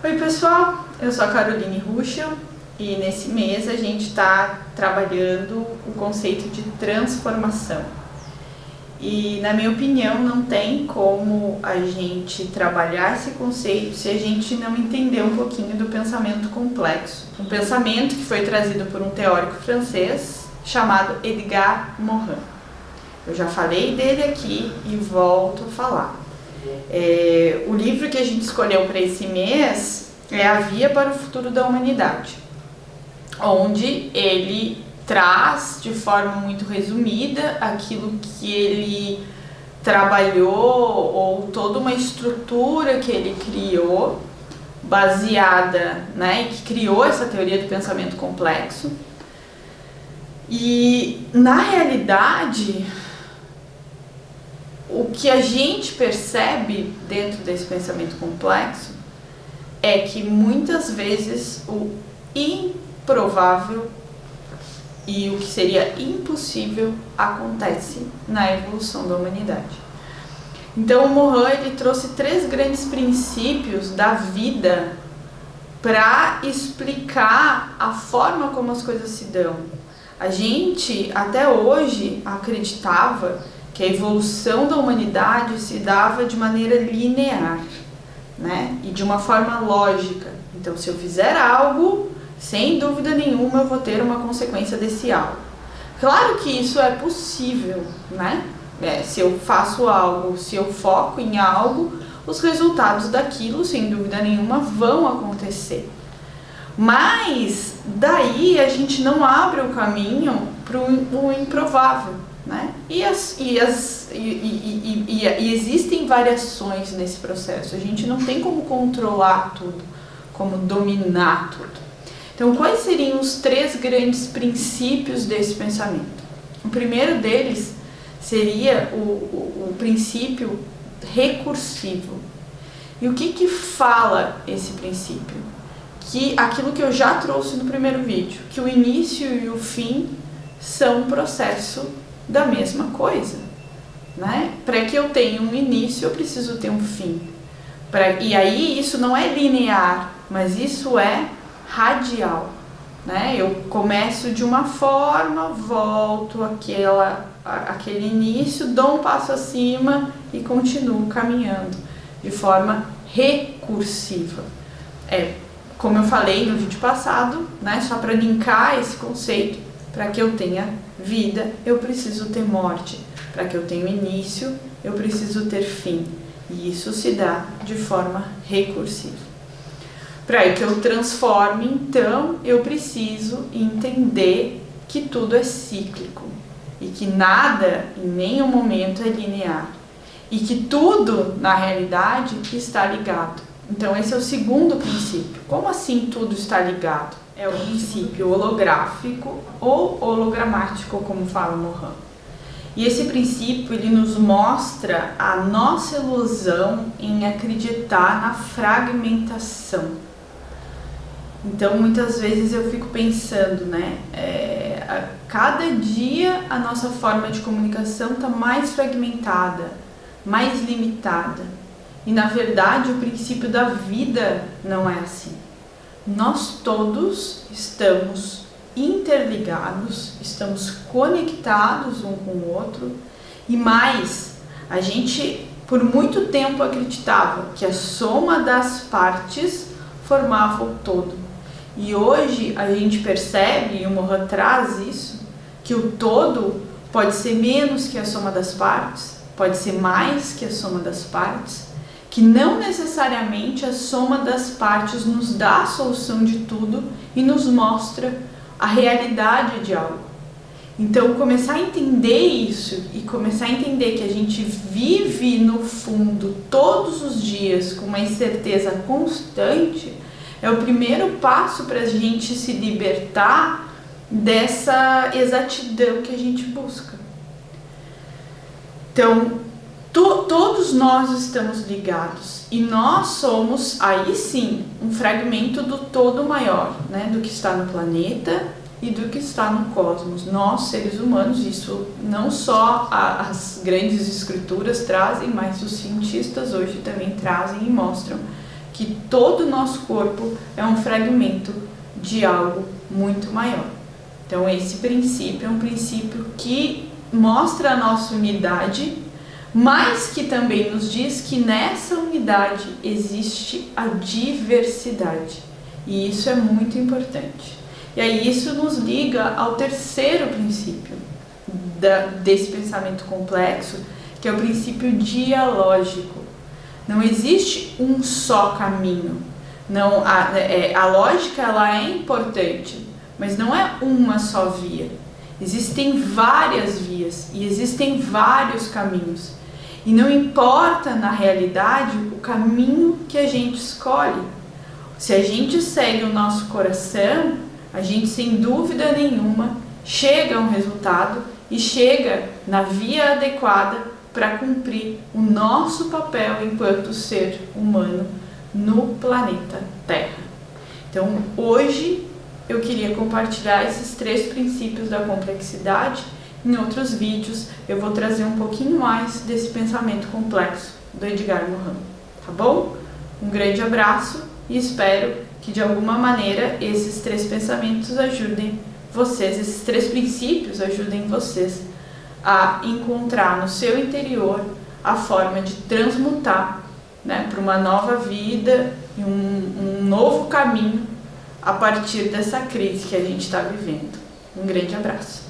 Oi pessoal, eu sou a Caroline Ruschel e nesse mês a gente está trabalhando o conceito de transformação. E na minha opinião não tem como a gente trabalhar esse conceito se a gente não entender um pouquinho do pensamento complexo. Um pensamento que foi trazido por um teórico francês chamado Edgar Morin. Eu já falei dele aqui e volto a falar. O livro que a gente escolheu para esse mês é A Via para o Futuro da Humanidade, onde ele traz de forma muito resumida aquilo que ele trabalhou ou toda uma estrutura que ele criou, baseada, e que criou essa teoria do pensamento complexo. E na realidade, o que a gente percebe dentro desse pensamento complexo é que muitas vezes o improvável e o que seria impossível acontece na evolução da humanidade. Então o Morin ele trouxe 3 grandes princípios da vida para explicar a forma como as coisas se dão. A gente até hoje acreditava que a evolução da humanidade se dava de maneira linear, e de uma forma lógica. Então, se eu fizer algo, sem dúvida nenhuma eu vou ter uma consequência desse algo. Claro que isso é possível, se eu faço algo, se eu foco em algo, os resultados daquilo, sem dúvida nenhuma, vão acontecer. Mas daí a gente não abre o caminho para o improvável. E existem variações nesse processo. A gente não tem como controlar tudo, como dominar tudo. Então, quais seriam os 3 grandes princípios desse pensamento? O primeiro deles seria o princípio recursivo. E o que fala esse princípio? Que aquilo que eu já trouxe no primeiro vídeo, que o início e o fim são um processo da mesma coisa, Para que eu tenha um início, eu preciso ter um fim. E aí isso não é linear, mas isso é radial, Eu começo de uma forma, volto aquele início, dou um passo acima e continuo caminhando de forma recursiva. Como eu falei no vídeo passado, só para linkar esse conceito, para que eu tenha vida, eu preciso ter morte. Para que eu tenha início, eu preciso ter fim. E isso se dá de forma recursiva. Para que eu transforme, então, eu preciso entender que tudo é cíclico. E que nada, em nenhum momento, é linear. E que tudo, na realidade, está ligado. Então, esse é o segundo princípio. Como assim tudo está ligado? É o princípio holográfico ou hologramático, como fala Morin. E esse princípio, ele nos mostra a nossa ilusão em acreditar na fragmentação. Então, muitas vezes eu fico pensando, a cada dia a nossa forma de comunicação está mais fragmentada, mais limitada. E, na verdade, o princípio da vida não é assim. Nós todos estamos interligados, estamos conectados um com o outro e mais, a gente por muito tempo acreditava que a soma das partes formava o todo. E hoje a gente percebe, e o Morin traz isso, que o todo pode ser menos que a soma das partes, pode ser mais que a soma das partes, que não necessariamente a soma das partes nos dá a solução de tudo e nos mostra a realidade de algo. Então, começar a entender isso e começar a entender que a gente vive no fundo todos os dias com uma incerteza constante é o primeiro passo para a gente se libertar dessa exatidão que a gente busca. Então, todos nós estamos ligados e nós somos, aí sim, um fragmento do todo maior, do que está no planeta e do que está no cosmos. Nós, seres humanos, isso não só as grandes escrituras trazem, mas os cientistas hoje também trazem e mostram que todo o nosso corpo é um fragmento de algo muito maior. Então esse princípio é um princípio que mostra a nossa unidade, mas que também nos diz que nessa unidade existe a diversidade. E isso é muito importante. E aí isso nos liga ao terceiro princípio desse pensamento complexo, que é o princípio dialógico. Não existe um só caminho. Não, a lógica ela é importante, mas não é uma só via. Existem várias vias e existem vários caminhos. E não importa, na realidade, o caminho que a gente escolhe. Se a gente segue o nosso coração, a gente, sem dúvida nenhuma, chega a um resultado e chega na via adequada para cumprir o nosso papel enquanto ser humano no planeta Terra. Então, hoje, eu queria compartilhar esses 3 princípios da complexidade. Em outros vídeos eu vou trazer um pouquinho mais desse pensamento complexo do Edgar Morin, tá bom? Um grande abraço e espero que de alguma maneira esses 3 pensamentos ajudem vocês, esses 3 princípios ajudem vocês a encontrar no seu interior a forma de transmutar, né, para uma nova vida e um novo caminho a partir dessa crise que a gente está vivendo. Um grande abraço.